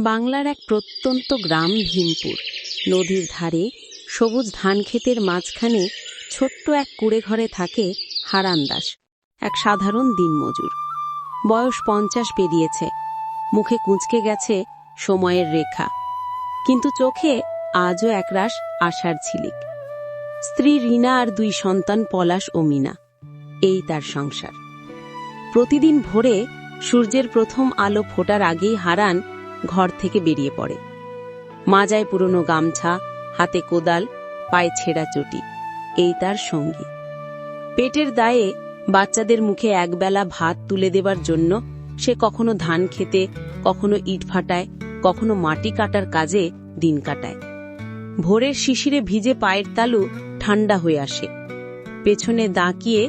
বাংলার এক প্রত্যন্ত গ্রাম ভীমপুর। নদীর ধারে সবুজ ধানক্ষেতের মাঝখানে ছোট্ট এক কুঁড়ে ঘরে থাকে হারান দাস, এক সাধারণ দিনমজুর। বয়স 50 পেরিয়েছে, মুখে কুঁচকে গেছে সময়ের রেখা, কিন্তু চোখে আজও একরাশ আশার ঝিলিক। স্ত্রী রিনা আর 2 সন্তান পলাশ ও মিনা, এই তার সংসার। প্রতিদিন ভোরে সূর্যের প্রথম আলো ফোটার আগেই হারান ঘর থেকে বেরিয়ে পড়ে। মাজায় পুরনো গামছা, হাতে কোদাল, পায়ে ছেঁড়া চটি, এই তার সঙ্গী। পেটের দায়ে বাচ্চাদের মুখে একবেলা ভাত তুলে দেবার জন্য সে কখনো ধান খেতে, কখনো ইট ফাটায়, কখনো মাটি কাটার কাজে দিন কাটায়। ভোরের শিশিরে ভিজে পায়ের তালু ঠান্ডা হয়ে আসে। পেছনে দাঁকিয়ে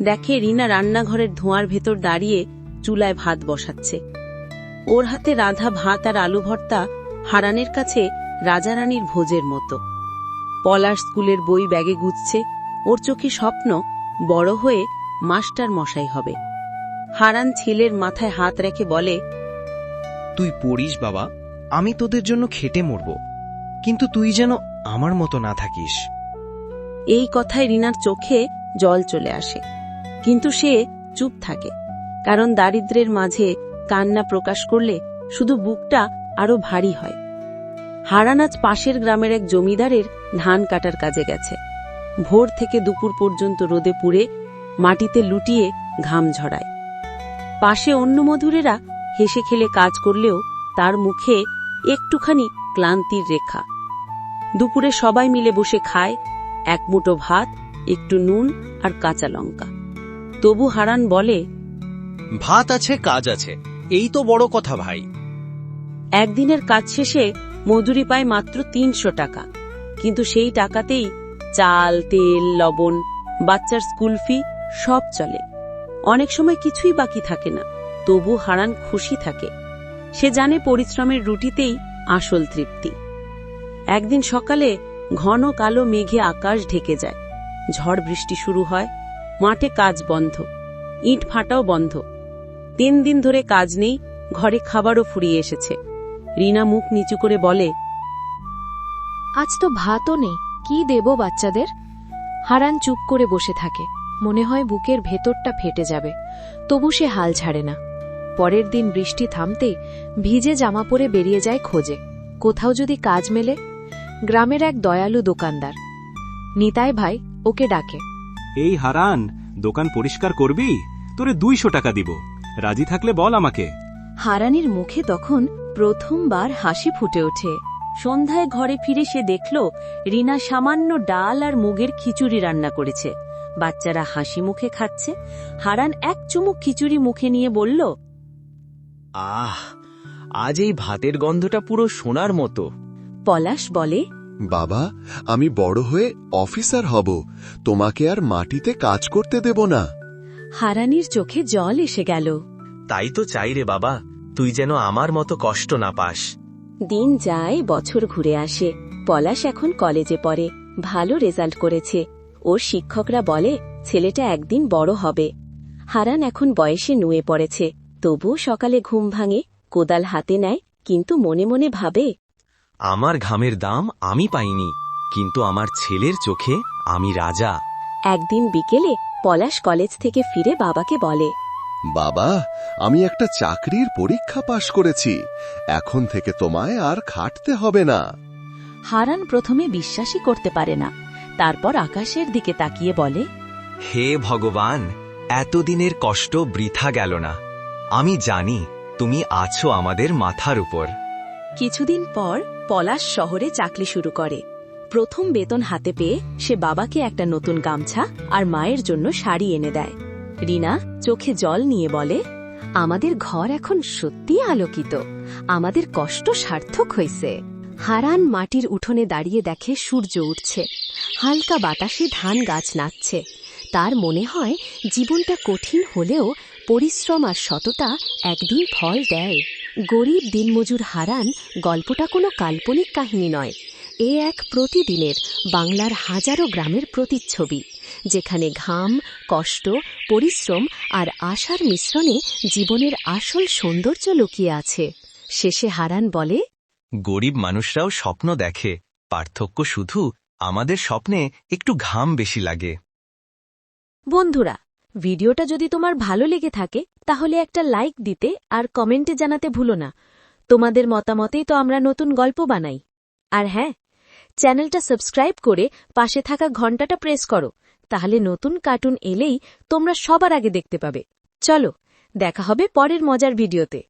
দেখে রিনা রান্নাঘরের ধোঁয়ার ভেতর দাঁড়িয়ে চুলায় ভাত বসাচ্ছে। ওর হাতে রাঁধা ভাত আর আলু ভর্তা হারানের কাছে রাজারানীর ভোজের মতো। পলাশ স্কুলের বই ব্যাগে গুছছে, ওর চোখে স্বপ্ন বড় হয়ে মাস্টার মশাই হবে। হারান ছেলের মাথায় হাত রেখে বলে, তুই পড়িস বাবা, আমি তোদের জন্য খেটে মরব, কিন্তু তুই যেন আমার মতো না থাকিস। এই কথায় রিনার চোখে জল চলে আসে, কিন্তু সে চুপ থাকে, কারণ দারিদ্র্যের মাঝে কান্না প্রকাশ করলে শুধু বুকটা আরো ভারী হয়। হারান আজ পাশের গ্রামের এক জমিদারের ধান কাটার কাজে গেছে। ভোর থেকে দুপুর পর্যন্ত রোদে পুড়ে মাটিতে লুটিয়ে ঘাম ঝরায়। পাশে অন্য মজুরেরা হেসে খেলে কাজ করলেও তার মুখে একটুখানি ক্লান্তির রেখা। দুপুরে সবাই মিলে বসে খায়, এক মুঠো ভাত, একটু নুন আর কাঁচা লঙ্কা। তবু হারান বলে, ভাত আছে, কাজ আছে, এই তো বড় কথা ভাই। একদিনের কাজ শেষে মজুরি পায় মাত্র 300 টাকা, কিন্তু সেই টাকাতেই চাল, তেল, লবণ, বাচ্চার স্কুল ফি সব চলে। অনেক সময় কিছুই বাকি থাকে না, তবু হারান খুশি থাকে। সে জানে পরিশ্রমের রুটিতেই আসল তৃপ্তি। একদিন সকালে ঘন কালো মেঘে আকাশ ঢেকে যায়। ঝড় বৃষ্টি শুরু হয়। মাঠে কাজ বন্ধ, ইট ফাটাও বন্ধ। 3 দিন ধরে কাজ নেই, ঘরে খাবারও ফুরিয়ে এসেছে। রিনা মুখ নিচু করে বলে, আজ তো ভাতও নেই, কি দেব বাচ্চাদের? হারান চুপ করে বসে থাকে, মনে হয় বুকের ভেতরটা ফেটে যাবে, তবু সে হাল ছাড়ে না। পরের দিন বৃষ্টি থামতেই ভিজে জামা পরে বেরিয়ে যায় খোঁজে, কোথাও যদি কাজ মেলে। গ্রামের এক দয়ালু দোকানদার নিতাই ভাই ওকে ডাকে, এই হারান, দোকান পরিষ্কার করবি? তোরে 200 টাকা দিব, রাজি থাকলে বল আমাকে। হারানির মুখে তখন প্রথমবার হাসি ফুটে ওঠে। সন্ধ্যায় ঘরে ফিরে সে দেখল রিনা সামান্য ডাল আর মুগের খিচুড়ি রান্না করেছে। বাচ্চারা হাসি মুখে খাচ্ছে। হারান এক চুমুক খিচুড়ি মুখে নিয়ে বলল, আহ, আজ এই ভাতের গন্ধটা পুরো সোনার মতো। পলাশ বলে, বাবা, আমি বড় হয়ে অফিসার হব, তোমাকে আর মাটিতে কাজ করতে দেব না। হারানির চোখে জল এসে গেল। তাই তো চাই রে বাবা, তুই যেন আমার মতো কষ্ট না পাস। দিন যায়, বছর ঘুরে আসে। পলাশ এখন কলেজে পড়ে, ভালো রেজাল্ট করেছে। ওর শিক্ষকরা বলে ছেলেটা একদিন বড় হবে। হারান এখন বয়সে নুয়ে পড়েছে, তবুও সকালে ঘুম ভাঙে, কোদাল হাতে নেয়, কিন্তু মনে মনে ভাবে, আমার ঘামের দাম আমি পাইনি, কিন্তু আমার ছেলের চোখে আমি রাজা। একদিন বিকেলে পলাশ কলেজ থেকে ফিরে বাবাকে বলে, বাবা, আমি একটা চাকরির পরীক্ষা পাশ করেছি, এখন থেকে তোমায় আর খাটতে হবে না। হারান প্রথমে বিশ্বাসই করতে পারে না, তারপর আকাশের দিকে তাকিয়ে বলে, হে ভগবান, এতদিনের কষ্ট বৃথা গেল না। আমি জানি তুমি আছো আমাদের মাথার উপর। কিছুদিন পর পলাশ শহরে চাকরি শুরু করে। প্রথম বেতন হাতে পেয়ে সে বাবাকে একটা নতুন গামছা আর মায়ের জন্য শাড়ি এনে দেয়। রিনা চোখে জল নিয়ে বলে, আমাদের ঘর এখন সত্যি আলোকিত, আমাদের কষ্ট সার্থক হয়েছে। হারান মাটির উঠোনে দাঁড়িয়ে দেখে সূর্য উঠছে, হালকা বাতাসে ধান গাছ নাচছে। তার মনে হয় জীবনটা কঠিন হলেও পরিশ্রম আর সততা একদিন ফল দেয়। গরিব দিনমজুর হারান গল্পটা কোনো কাল্পনিক কাহিনী নয়, এ এক প্রতিদিনের বাংলার হাজারো গ্রামের প্রতিচ্ছবি, যেখানে ঘাম, কষ্ট, পরিশ্রম আর আশার মিশ্রণে জীবনের আসল সৌন্দর্য লুকিয়ে আছে। শেষে হারান বলে, গরিব মানুষরাও স্বপ্ন দেখে, পার্থক্য শুধু আমাদের স্বপ্নে একটু ঘাম বেশি লাগে। বন্ধুরা, ভিডিওটা যদি তোমার ভালো লেগে থাকে তাহলে একটা লাইক দিতে আর কমেন্টে জানাতে ভুলো না। তোমাদের মতামতেই তো আমরা নতুন গল্প বানাই। আর হ্যাঁ, চ্যানেলটা সাবস্ক্রাইব করে পাশে থাকা ঘন্টাটা প্রেস করো, তাহলে নতুন কার্টুন এলেই তোমরা সবার আগে দেখতে পাবে। চলো, দেখা হবে পরের মজার ভিডিওতে।